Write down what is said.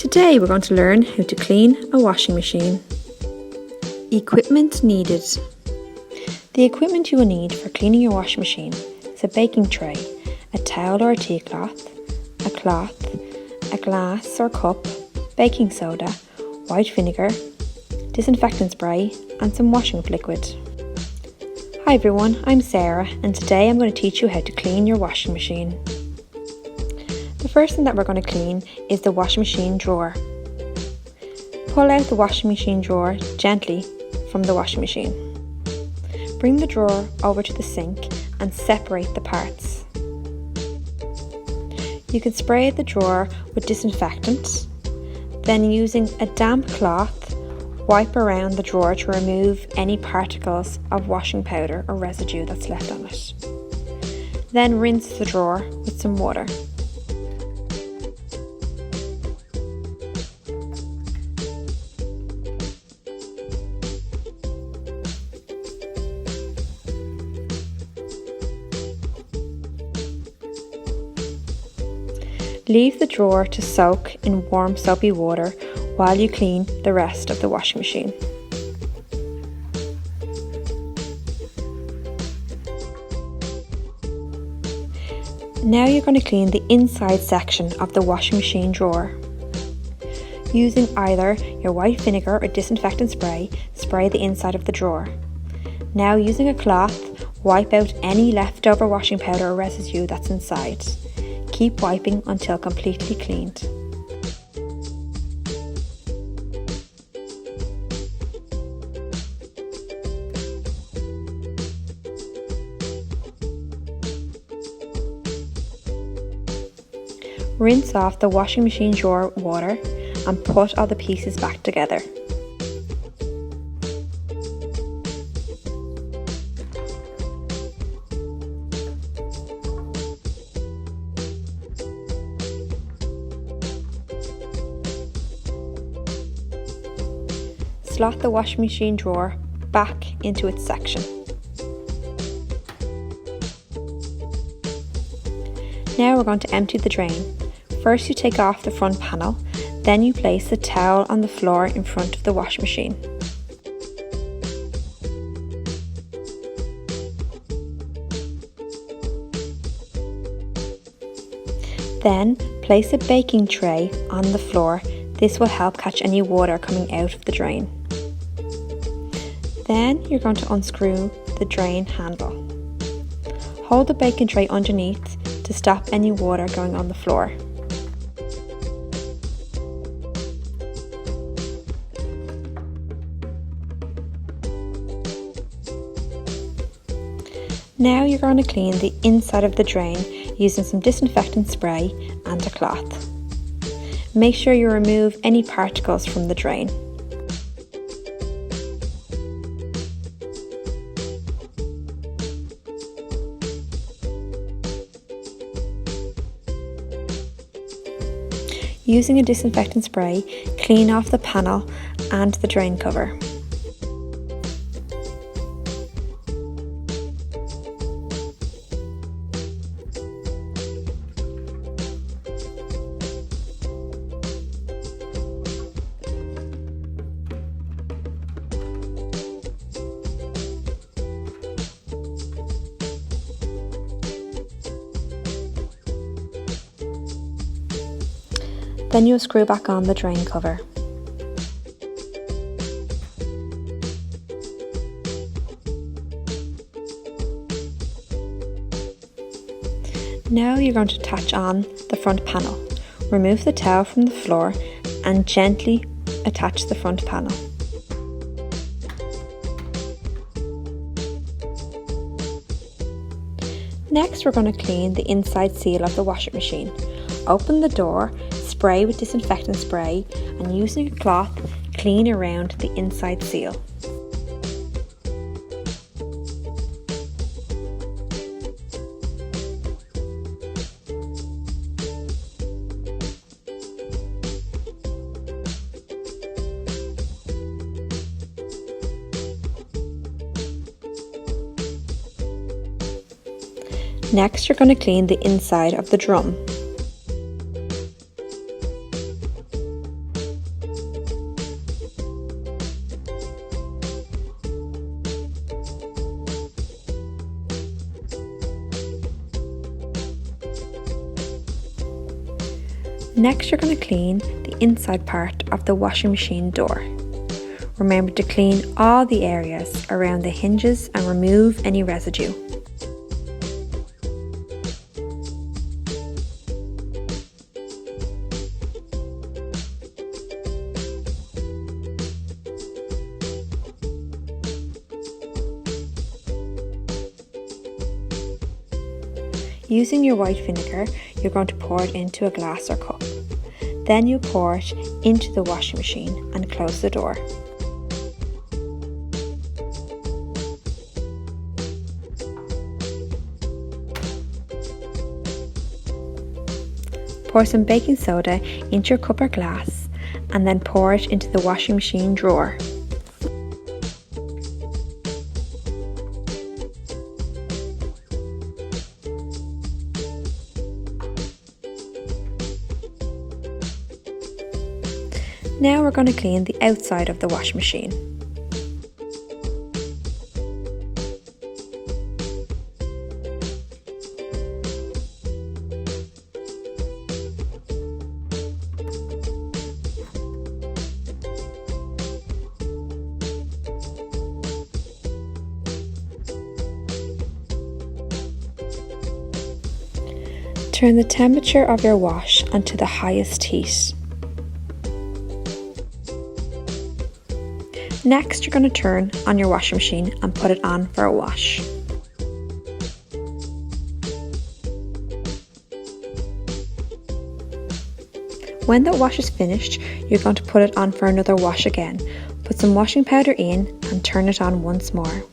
Today we're going to learn how to clean a washing machine. Equipment needed. The equipment you will need for cleaning your washing machine is a baking tray, a towel or a tea cloth, a glass or cup, baking soda, white vinegar, disinfectant spray and some washing liquid. Hi everyone, I'm Sarah and today I'm going to teach you how to clean your washing machine. The first thing that we're going to clean is the washing machine drawer. Pull out the washing machine drawer gently from the washing machine. Bring the drawer over to the sink and separate the parts. You can spray the drawer with disinfectant, then using a damp cloth, wipe around the drawer to remove any particles of washing powder or residue that's left on it. Then rinse the drawer with some water. Leave the drawer to soak in warm soapy water while you clean the rest of the washing machine. Now you're going to clean the inside section of the washing machine drawer. Using either your white vinegar or disinfectant spray, spray the inside of the drawer. Now using a cloth, wipe out any leftover washing powder or residue that's inside. Keep wiping until completely cleaned. Rinse off the washing machine drawer water and put all the pieces back together. Slot the washing machine drawer back into its section. Now we're going to empty the drain. First you take off the front panel, then you place the towel on the floor in front of the washing machine. Then place a baking tray on the floor. This will help catch any water coming out of the drain. Then you're going to unscrew the drain handle. Hold the baking tray underneath to stop any water going on the floor. Now you're going to clean the inside of the drain using some disinfectant spray and a cloth. Make sure you remove any particles from the drain. Using a disinfectant spray, clean off the panel and the drain cover. Then you'll screw back on the drain cover. Now you're going to attach on the front panel. Remove the towel from the floor and gently attach the front panel. Next we're going to clean the inside seal of the washing machine. Open the door, spray with disinfectant spray and using a cloth, clean around the inside seal. Next, you're going to clean the inside of the drum. Next, you're going to clean the inside part of the washing machine door. Remember to clean all the areas around the hinges and remove any residue. Using your white vinegar, you're going to pour it into a glass or cup. Then you pour it into the washing machine and close the door. Pour some baking soda into your cup or glass and then pour it into the washing machine drawer. Now we're going to clean the outside of the washing machine. Turn the temperature of your wash onto the highest heat. Next, you're going to turn on your washing machine and put it on for a wash. When that wash is finished, you're going to put it on for another wash again. Put some washing powder in and turn it on once more.